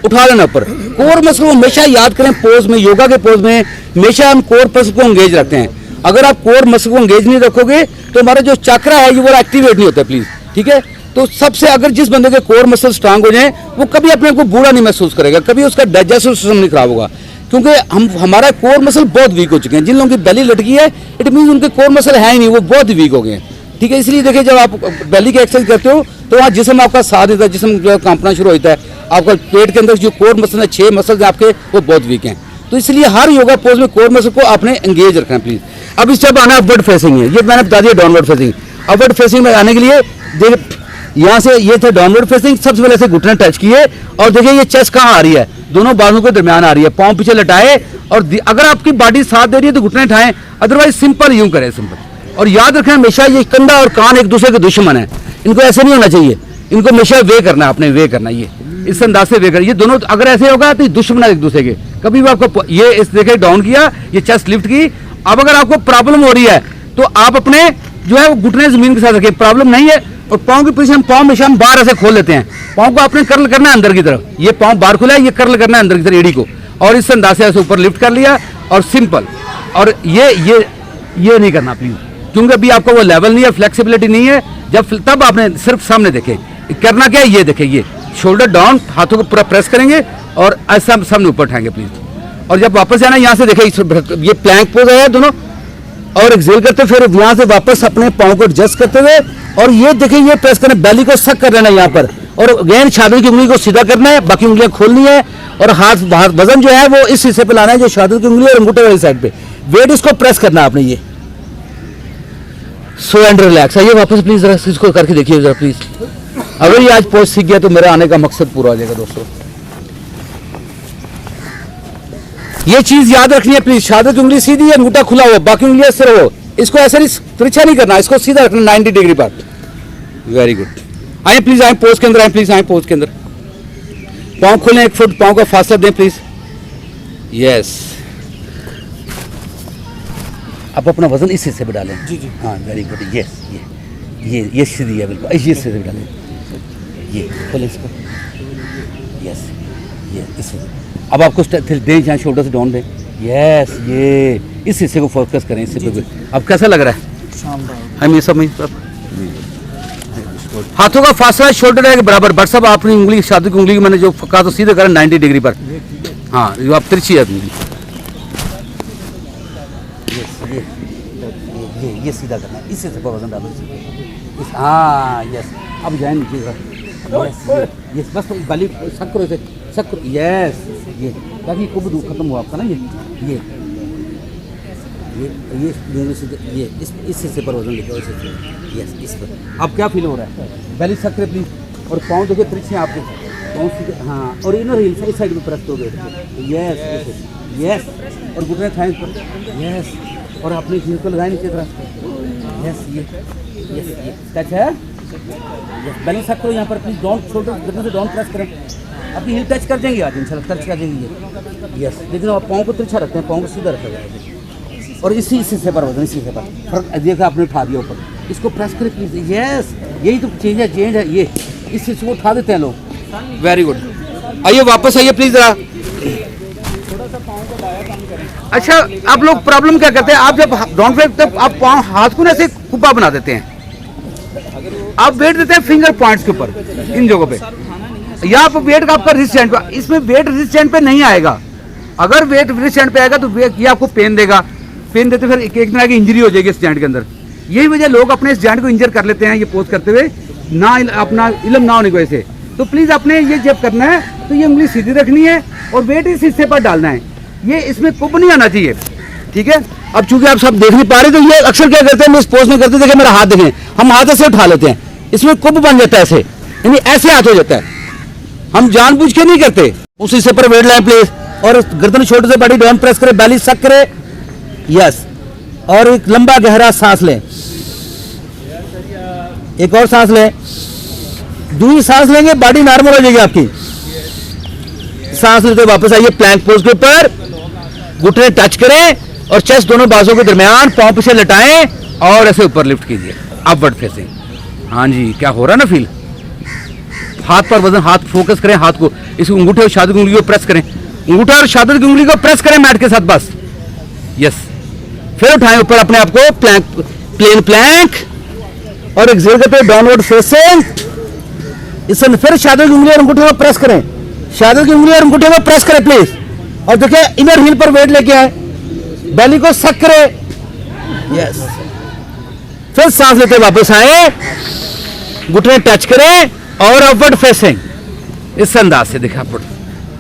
उठा लेना ऊपर। कोर मसल को हमेशा याद करें, पोज में, योगा के पोज में हमेशा हम कोर मसल को एंगेज रखते हैं। अगर आप कोर मसल को एंगेज नहीं रखोगे तो हमारा जो चक्रा है ये वो एक्टिवेट नहीं होता प्लीज, ठीक है। तो सबसे अगर जिस बंदे के कोर मसल स्ट्रांग हो जाए वो कभी अपने को बूढ़ा नहीं महसूस करेगा, कभी उसका डाइजेस्टिव सिस्टम नहीं खराब होगा, क्योंकि हमारा कोर मसल बहुत वीक हो चुके हैं। जिन लोगों की बेली लटकी है इट मीन उनके कोर मसल है ही नहीं, वो बहुत वीक हो गए हैं, ठीक है। इसलिए देखिए जब आप बेली की एक्सरसाइज करते हो तो वहाँ जिस्म आपका साथ देता है, जिस्म जो कांपना शुरू होता है, आपका पेट के अंदर जो कोर मसल है 6 मसल आपके वो बहुत वीक हैं। तो इसलिए हर योगा पोज में कोर मसल को आपने एंगेज रखना है प्लीज। अब इस जब आना अपवर्ड फेसिंग है, ये मैंने बता दिया डाउनवर्ड फेसिंग। अपवर्ड फेसिंग में आने के लिए देख यहाँ से ये थे डाउनवर्ड फेसिंग, सबसे पहले से घुटने टच किए और देखिए ये चेस्ट कहाँ आ रही है, दोनों बाजू के दरमियान आ रही है, पाँव पीछे लटाए और अगर आपकी बॉडी साथ दे रही है तो घुटने उठाएं, अदरवाइज सिंपल यूं करें सिंपल। और याद रखें हमेशा ये कंधा और कान एक दूसरे के दुश्मन है, इनको ऐसे नहीं होना चाहिए, इनको हमेशा वे करना है, आपने वे करना, ये इस अंदाज से वे करना। ये दोनों अगर ऐसे होगा तो दुश्मन है एक दूसरे के, कभी भी आपको ये इस देखे डाउन किया, ये चेस्ट लिफ्ट की। अब अगर आपको प्रॉब्लम हो रही है तो आप अपने जो है वो घुटने जमीन के साथ रखें, प्रॉब्लम नहीं है। और पाँव की पोजीशन, पाँव हमेशा हम बाहर ऐसे खोल लेते हैं, पाँव को आपने कर्ल करना है अंदर की तरफ, ये पाँव बाहर खुला है, ये कर्ल करना है अंदर की तरफ एड़ी को, और इस अंदाज से ऐसे ऊपर लिफ्ट कर लिया और सिंपल। और ये नहीं करना प्लीज, क्योंकि अभी आपका वो लेवल नहीं है, फ्लेक्सिबिलिटी नहीं है। जब तब आपने सिर्फ सामने देखे करना क्या है, ये देखे, ये शोल्डर डाउन, हाथों को पूरा प्रेस करेंगे और ऐसा सामने ऊपर उठाएंगे प्लीज। और जब वापस आना यहाँ से देखे, ये प्लैंक पोज है दोनों, और एक्सेल करते फिर यहाँ से वापस अपने पाँव को एडजस्ट करते हुए और ये देखिए ये प्रेस करना, बेली को सक कर लेना यहाँ पर, और अगेन शादी की उंगली को सीधा करना है, बाकी उंगलियां खोलनी है और हाथ वजन जो है वो इस हिस्से पे लाना है जो शादी की उंगली और अंगूठे वाली साइड पे, वेट इसको प्रेस करना है आपने। ये सो एंड रिलैक्स। आइए वापस प्लीज जरा इसको करके देखिए जरा प्लीज। अगर ये आज पोज सीख गया तो मेरा आने का मकसद पूरा हो जाएगा दोस्तों। ये चीज याद रखनी है प्लीज, शादी की उंगली सीधी है, अंगूठा खुला हुआ, बाकी उंगलियां सिर हो, इसको ऐसे नहीं तिरछा नहीं करना, इसको सीधा रखना 90 डिग्री पर। Very good. आए प्लीज, आए पोज के अंदर, आए प्लीज, आए पोज के अंदर, पाँव खोलें, 1 फुट पाँव का फासला दें प्लीज। यस, आप अपना वजन इस हिस्से पे डालें। जी जी, हाँ वेरी गुड। यस, ये सीधी है बिल्कुल, इस हिस्से पे डालें, ये खोलें इसको। यस, ये इस अब आपको दें यहाँ शोल्डर से डाउन दें, यस, ये इस हिस्से को फोकस करें, इससे पे अब कैसा लग रहा है? हम ये सब में हाथों का फासला शोल्डर है बराबर, बट सब आपने उंगली शादी की उंगली की मैंने जो कहा तो सीधे करा 90 डिग्री पर, हाँ जो आप तिरछी है उंगली, ये सीधा करना है, इससे से वजन डालो इस, हाँ यस, अब जाए नीचे यस, यस बस गाली सक करो इसे, सक करो, यस, ये ताकि कुब खत्म हुआ आपका ना, ये इस हिस्से पर वजन लेके, यस इस पर। अब क्या फील हो रहा है? बेली सक करे प्लीज, और पाँव देखिए तिरछे आपके, पाँव सीधे, हाँ, और इनर हील इस साइड में प्रेस हो गए, यस यस, और घुटने थाई पर, यस, और अपने हील को लगाए नीचे तरह, यस, ये टच है, यस, बेली सक करो यहाँ पर प्लीज, डाउन शोल्डर घुटने से डाउन प्रेस करें, अपनी हील टच कर देंगे आज इंशाल्लाह, टच कर देंगे ये, यस, लेकिन आप पाँव को तिरछा रखते हैं, पाँव को सीधा रखा जाएगा, और इसी हिस्से पर वजन, इसी हिस्से पर फर्क देखा आपने, उठा दिया ऊपर, इसको प्रेस करें प्लीज, यस, यही तो चेंज है, ये इस हिस्से को उठा देते हैं लोग, वेरी गुड, आइए वापस आइए प्लीज जरा। अच्छा आप लोग प्रॉब्लम क्या करते हैं, आप जब डाउन फेंकते हैं आप पाँव हाथ को ना ऐसे कुप्पा बना देते हैं, आप वेट देते हैं फिंगर पॉइंट्स के ऊपर, इन जगहों पे, या आप वेट का आपका रिस्ट स्टैंड पे, इसमें वेट रिस्ट स्टैंड पे नहीं आएगा, अगर वेट रिस्ट स्टैंड पे आएगा तो ये आपको पेन देगा, पेन देते फिर एक तरह की इंजरी हो जाएगी इस जॉइंट के अंदर, यही वजह लोग अपने इस जॉइंट को इंजर कर लेते हैं ये पोज करते हुए, ना अपना इल्म ना होने की वजह से। तो प्लीज आपने ये जब करना है तो ये उंगली सीधी रखनी है और वेट इस हिस्से पर डालना है, ये इसमें कुब नहीं आना चाहिए, ठीक है। अब चूंकि आप सब देख नहीं पा रहे तो ये अक्सर क्या करते हैं, मैं इस पोज में करते देखे मेरा हाथ देखें, हम हाथ ऐसे उठा लेते हैं, इसमें कुब बन जाता है ऐसे, यानी ऐसे हाथ हो जाता है, हम जानबूझ के नहीं करते। उस हिस्से पर वेट लाएं प्लीज, और गर्दन शोल्डर से बॉडी डाउन प्रेस करें, बैली सक करें, यस, और एक लंबा गहरा सांस लें, एक और सांस लें, दूसरी सांस लेंगे बॉडी नॉर्मल हो जाएगी आपकी, सांस लेते वापस आइए प्लैंक पोज के ऊपर, घुटने टच करें और चेस्ट दोनों बाजू के दरमियान, पांव पीछे लटाएं और ऐसे ऊपर लिफ्ट कीजिए, अपवर्ड फेसिंग, हाँ जी, क्या हो रहा है ना फील, हाथ पर वजन, हाथ फोकस करें, हाथ को इस अंगूठे और शादी की उंगली को प्रेस करें, अंगूठा और शादी की उंगली को प्रेस करें मैट के साथ, बस, यस, फिर उठाएं ऊपर अपने आप को, प्लैंक, प्लेन प्लैंक, और एक्सेल करते हैं डाउनवर्ड फेसिंग, इससे फिर शादी की उंगली और अंगूठे को प्रेस करें, शादी की उंगली और अंगूठे को प्रेस करें प्लीज, और देखिए इनर हील पर वेट लेके आए, बेली को सक करें, यस, फिर सांस लेते वापस आए, घुटने टच करें और अपवर्ड फेसिंग, इस अंदाज से देखा आप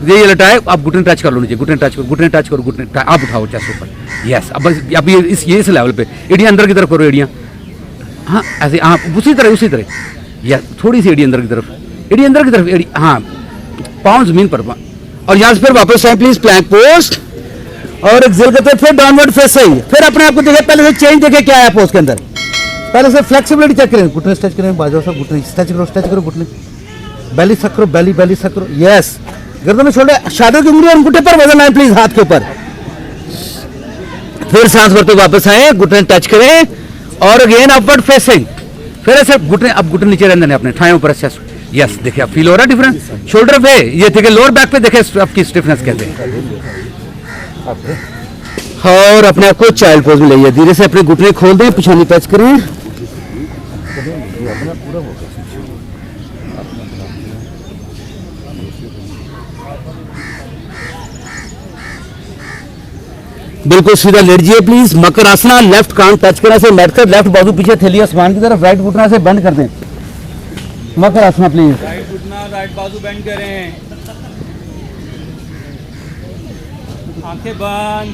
ये लटाए, आप घुटने टच कर लो नीचे, घुटने टच करो, घुटने टच करो, घुटने आप उठाओ चेस्ट ऊपर, यस, अब ये इस लेवल पे एड़ियां अंदर की तरफ करो, एड़ियां, हाँ ऐसे, हाँ उसी तरह, या थोड़ी सी एड़ी अंदर की तरफ, एड़ी, हाँ पाँव जमीन पर, और यहाँ से फिर वापस आए प्लीज प्लैंक पोज, और एक्सेल करते फिर डाउनवर्ड फेसिंग, फिर अपने आप को देखें, पहले से चेंज देखें क्या है पोज के अंदर, पहले से फ्लेक्सिबिलिटी चेक करें, घुटने स्ट्रेच करें, बाजू से घुटने स्ट्रेच करो, घुटने बेली सक करो, बेली सक करो, यस, गर्दन में शोल्डर, शादी की उंगली और अंगूठे पर वजन आए प्लीज हाथ के ऊपर, फिर सांस भरते वापस आए, घुटने टच करें और अगेन अपवर्ड फेसिंग, फिर ऐसे घुटने, अब घुटने नीचे रहने अपने ठाए ऊपर, अच्छा, यस, देखिए फील हो रहा है डिफरेंस, शोल्डर पे ये देखिए, लोअर बैक पे देखिए आपकी स्टिफनेस कैसे है, और अपने आप को चाइल्ड पोज में लाइए, धीरे से अपने घुटने खोल दें, पिछानी टच करें, बिल्कुल सीधा लेट जाइए प्लीज, मकर आसना, लेफ्ट कान टच करने से मैट कर, लेफ्ट बाजू पीछे थैली आसमान की तरफ, राइट घुटना से बंद कर दें, मकर आसना प्लीज, राइट घुटना, राइट बाजू बेंड करें, आंखें बंद,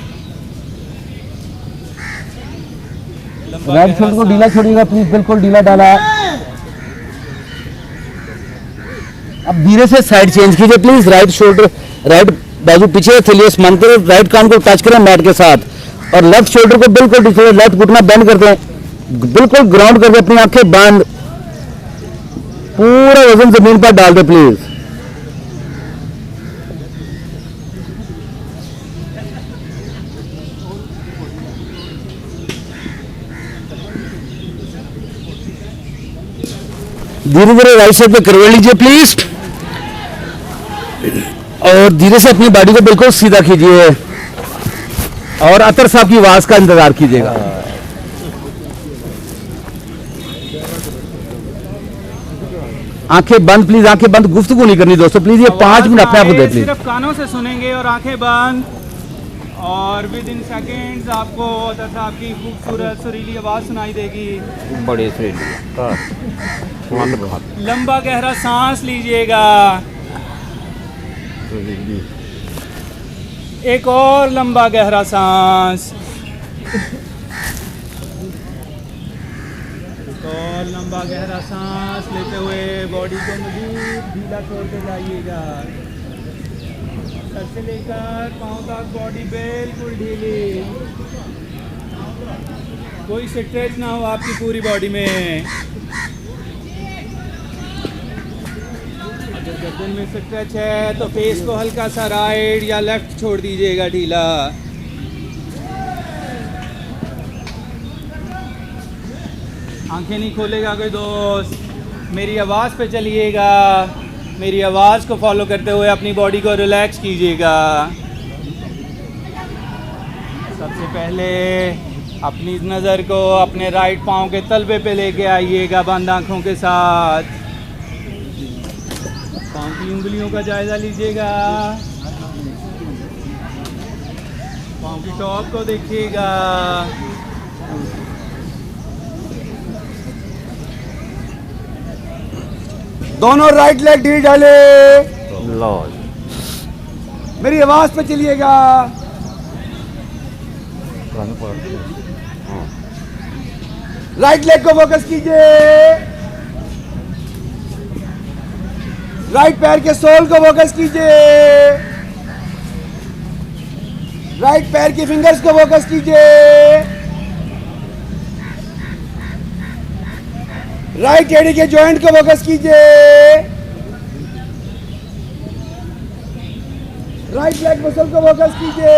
राइट शोल्डर को ढीला छोड़िएगा प्लीज, बिल्कुल ढीला डाला, अब धीरे से साइड चेंज कीजिए प्लीज, राइट शोल्डर, राइट बाजू पीछे थैली आसमान की तरफ, राइट कान को टच करें मैट के साथ, और लेफ्ट शोल्डर को बिल्कुल लेफ्ट घुटना बेंड कर दें, बिल्कुल ग्राउंड कर दें, अपनी आंखें बंद, पूरा वजन जमीन पर डाल दे प्लीज, धीरे धीरे राइट साइड पे करवा लीजिए प्लीज, और धीरे से अपनी बॉडी को बिल्कुल सीधा कीजिए और अतर साहब की आवाज का इंतजार कीजिएगा। आंखें बंद प्लीज, आंखें बंद, गुफ्तगू नहीं करनी दोस्तों प्लीज, ये 5 मिनट अपने आप को दे प्लीज। सिर्फ कानों से सुनेंगे और आंखें बंद, और विद इन सेकेंड्स आपको अतर साहब की खूबसूरत सुरीली आवाज सुनाई देगी। बड़ी सुरीली। लंबा गहरा सांस लीजिएगा, एक और लंबा गहरा सांस, एक और लंबा गहरा सांस लेते हुए बॉडी को मजीद ढीला छोड़ते जाइएगा। सर से लेकर पाँव तक बॉडी बिल्कुल ढीली, कोई स्ट्रेच ना हो आपकी पूरी बॉडी में। अगर गर्दन में स्ट्रेच है तो फेस को हल्का सा राइट या लेफ्ट छोड़ दीजिएगा ढीला। आंखें नहीं खोलेगा कोई दोस्त, मेरी आवाज़ पे चलिएगा, मेरी आवाज़ को फॉलो करते हुए अपनी बॉडी को रिलैक्स कीजिएगा। सबसे पहले अपनी नज़र को अपने राइट पाँव के तलवे पे लेके आइएगा बंद आँखों के साथ। पाँव की उंगलियों का जायज़ा लीजिएगा, पाँव की टॉप को देखिएगा। दोनों राइट लेग ढील डाले, लो मेरी आवाज पे चलिएगा। राइट लेग को फोकस कीजिए, राइट पैर के सोल को फोकस कीजिए, राइट पैर की फिंगर्स को फोकस कीजिए, राइट एडी के जॉइंट को फोकस कीजिए, राइट लेग मसल को फोकस कीजिए,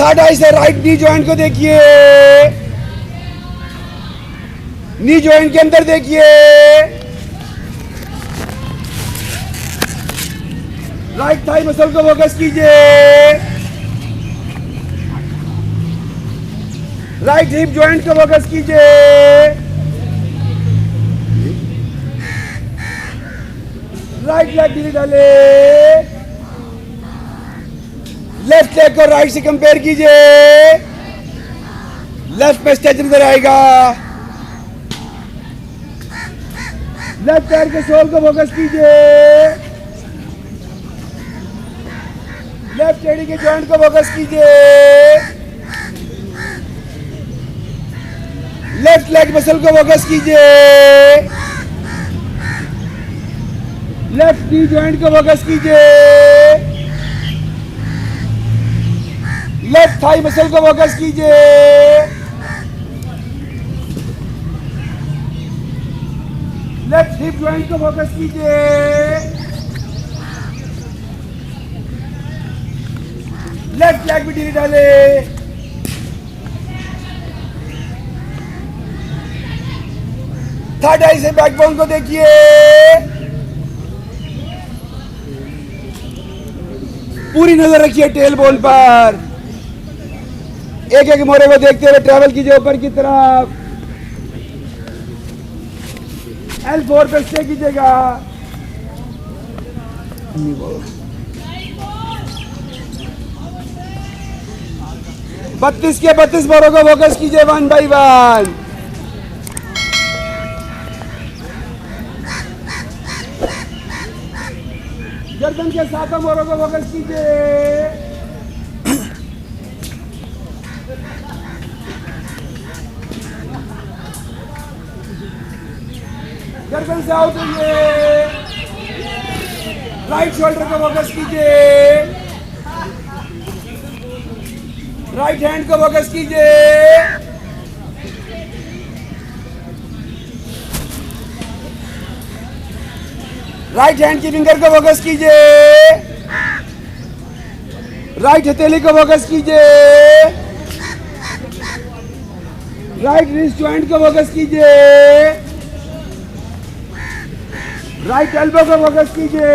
थर्ड आई से राइट नी जॉइंट को देखिए, नी जॉइंट के अंदर देखिए, राइट थाई मसल को फोकस कीजिए, राइट हिप जॉइंट को फोकस कीजिए, राइट लेग ढीली डाले, लेफ्ट लेग को राइट से कंपेयर कीजिए, लेफ्ट में स्ट्रेच नजर आएगा, लेफ्ट पैर के सोल को फोकस कीजिए, लेफ्ट एडी के जॉइंट को फोकस कीजिए, लेफ्ट लेग मसल को फोकस कीजिए, लेफ्ट नी जॉइंट को फोकस कीजिए, लेफ्ट थाई मसल को फोकस कीजिए, लेफ्ट हिप जॉइंट को फोकस कीजिए, लेफ्ट लेग भी ढीली डाले, थर्ड आई से बैकबोन को देखिए, पूरी नजर रखिए टेल बोन पर, एक एक मोरे को देखते हुए ट्रैवल कीजिए ऊपर की तरफ, L4 पे स्टे कीजिएगा, 32 के 32 मोरों को फोकस कीजिए 1 बाई 1, गर्दन के सातों मोरों को फोकस कीजिए, गर्दन से आउट होइए, राइट शोल्डर को फोकस कीजिए, राइट हैंड को फोकस कीजिए, राइट हैंड की फिंगर को फोकस कीजिए, राइट हथेली को फोकस कीजिए, राइट रिस्ट जॉइंट को फोकस कीजिए, राइट एल्बो को फोकस कीजिए,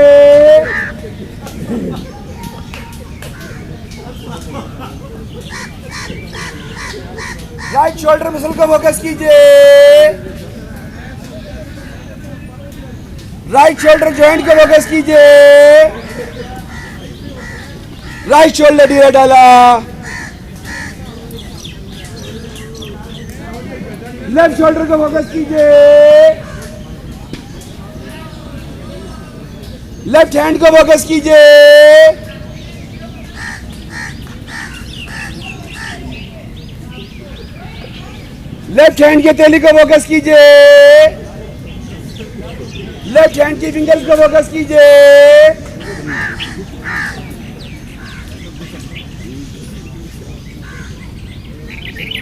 राइट शोल्डर मसल को फोकस कीजिए, राइट शोल्डर जॉइंट को फोकस कीजिए, राइट शोल्डर ढीला डाला, लेफ्ट शोल्डर को फोकस कीजिए, लेफ्ट हैंड को फोकस कीजिए, लेफ्ट हैंड के तेली को फोकस कीजिए, लेफ्ट हैंड की फिंगर्स को फोकस कीजिए,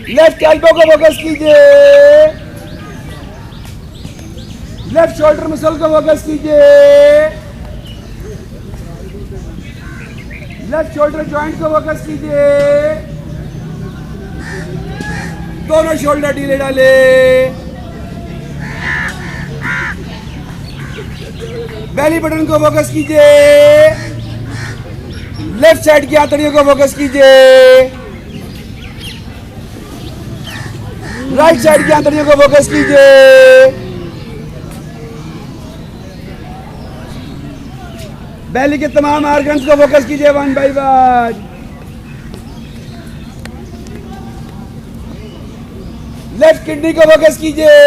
लेफ्ट एल्बो को फोकस कीजिए, लेफ्ट शोल्डर मसल को फोकस कीजिए, लेफ्ट शोल्डर जॉइंट को फोकस कीजिए, दोनों शोल्डर ढीले डाले, बेली बटन को फोकस कीजिए, लेफ्ट साइड की आंतड़ियों को फोकस कीजिए, राइट साइड की आंतड़ियों को फोकस कीजिए, बेली के तमाम ऑर्गन्स को फोकस कीजिए one by one, left kidney को फोकस कीजिए,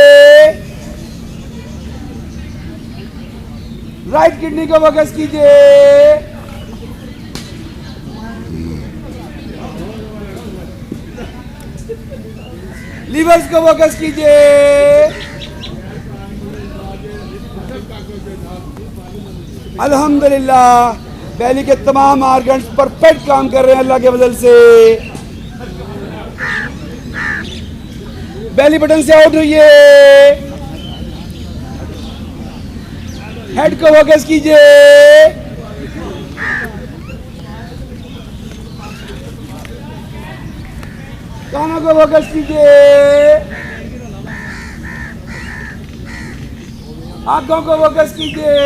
राइट किडनी को फोकस कीजिए, लीवर्स को फोकस कीजिए, अल्हम्दुलिल्लाह बेली के तमाम ऑर्गन्स परफेक्ट काम कर रहे हैं अल्लाह के फजल से। बेली बटन से आउट हुई, हेड को फोकस कीजिए, कानों को फोकस कीजिए, आंखों को फोकस कीजिए,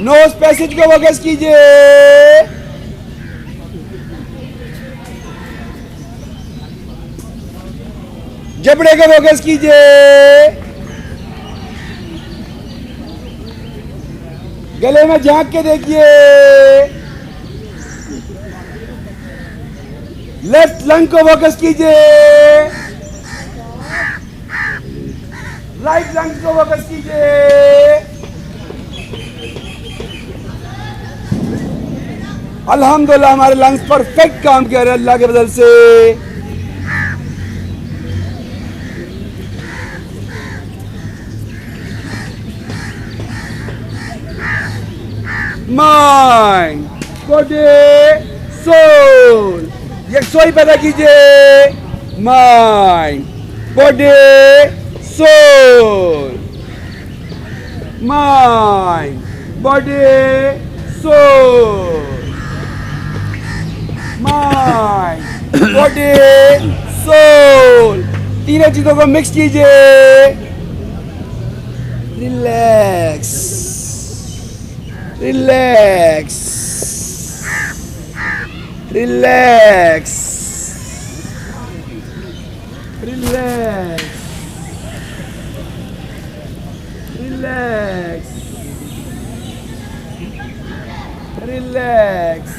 नोज पैसेज को फोकस कीजिए, जबड़े को फोकस कीजिए, गले में झांक के देखिए, लेफ्ट लंग को फोकस कीजिए, राइट लंग को फोकस कीजिए। अल्हम्दुलिल्लाह हमारे लंग्स परफेक्ट काम कर रहे हैं अल्लाह के बदल से। माइंड, बॉडी, सोल, यकसोई पैदा कीजिए। Mind, body, soul, mind, body, soul, mind, body, soul, तीनों चीजों को मिक्स कीजिए। Relax, relax, relax, relax, relax, relax,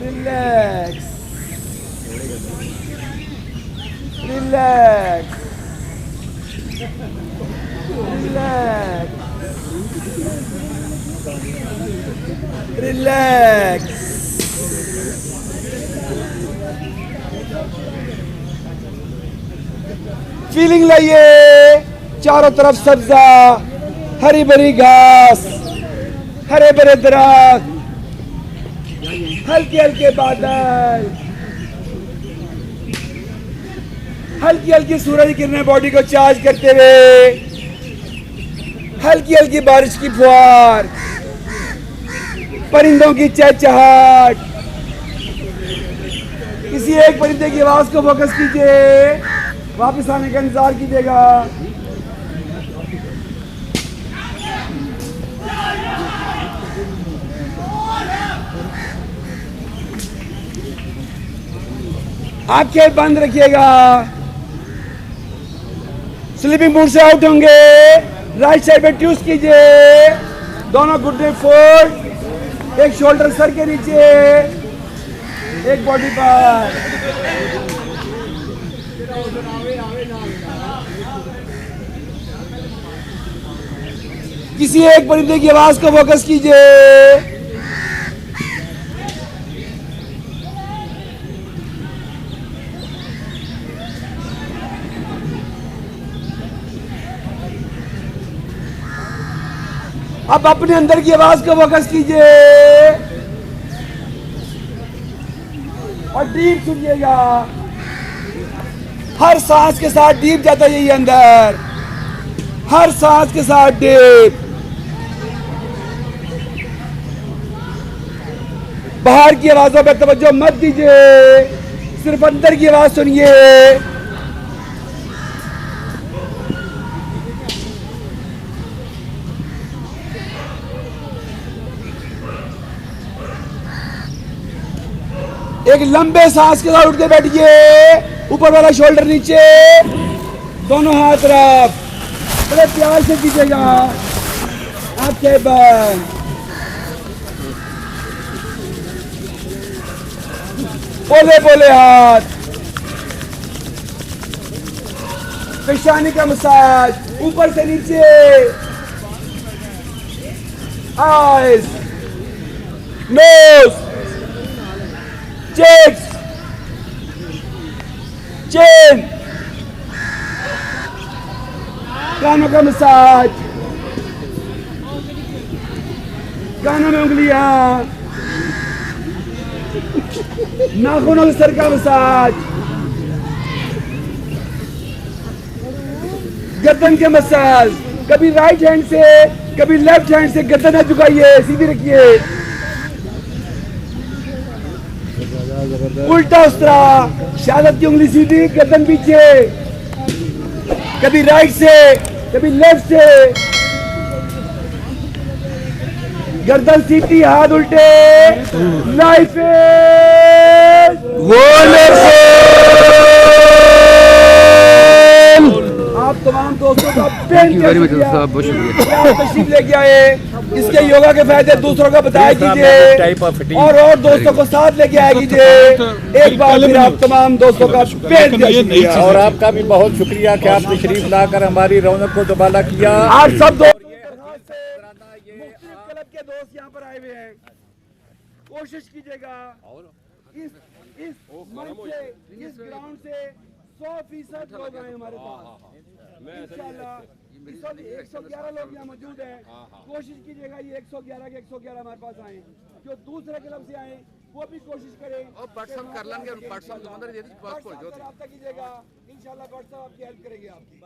relax, relax, relax, relax. Feeling लाइए, चारों तरफ सब्जा, हरी भरी घास, हरे भरे दरख्त, हल्के हल्के बादल, हल्की हल्की सूरज की किरणें बॉडी को चार्ज करते हुए, हल्की हल्की बारिश की फुहार, परिंदों की चहचहाट। किसी एक परिंदे की आवाज को फोकस कीजिए, वापस आने का इंतजार कीजिएगा। आंखें बंद रखिएगा। स्लीपिंग मूड से आउट होंगे। राइट साइड पे ट्यूस कीजिए, दोनों घुटने फोल्ड, एक शोल्डर सर के नीचे, एक बॉडी पर। किसी एक परिंदे की आवाज को फोकस कीजिए। अब अपने अंदर की आवाज को फोकस कीजिए और डीप सुनिएगा। हर सांस के साथ डीप जाता है ये अंदर, हर सांस के साथ डीप। बाहर की आवाजों पर तवज्जो मत दीजिए, सिर्फ अंदर की आवाज सुनिए। एक लंबे सांस के साथ उठ के बैठिए, ऊपर वाला शोल्डर नीचे, दोनों हाथ तरफ, बड़े प्यार से कीजिएगा। आंखें बंद। बोले बोले हाथ, पेशानी का मसाज, ऊपर से नीचे, आईज, नोज, चेक्स, चेन, कानों का मसाज, कानों में उंगलियां, नाखूनों के सर का मसाज, गर्दन के मसाज। कभी राइट हैंड से कभी लेफ्ट हैंड से गर्दन न झुकाइए, सीधी रखिए। उल्टा उस्तरा, शहादत की उंगली सीधी, गर्दन पीछे। कभी राइट से कभी लेफ्ट से, गर्दन सीधी, हाथ उल्टे। लाइफ इज आप तमाम दोस्तों का बहुत शुक्रिया। आप तशरीफ लेके आए, इसके योगा के फायदे दूसरों को बताया कीजिए और दोस्तों को साथ लेके आया कीजिए। एक बार फिर आप तमाम दोस्तों का शुक्रिया और आपका भी बहुत शुक्रिया कि आप तशरीफ लाकर हमारी रौनक को दुबाला किया। आप सब दोस्त क्लब के दोस्त यहाँ पर आए हुए हैं, कोशिश कीजिएगा इस मंच से, इस ग्राउंड से 100% लोग आए हमारे पास। इंशाल्लाह इस वक्त 111 लोग यहाँ मौजूद हैं। कोशिश कीजिएगा ये 111 के 111 हमारे पास आए। जो दूसरे क्लब से आए वो भी कोशिश करें। और व्हाट्सएप कर लेंगे, व्हाट्सएप राब्ता कीजिएगा, इंशाल्लाह व्हाट्सएप आपकी हेल्प करेंगे आपकी।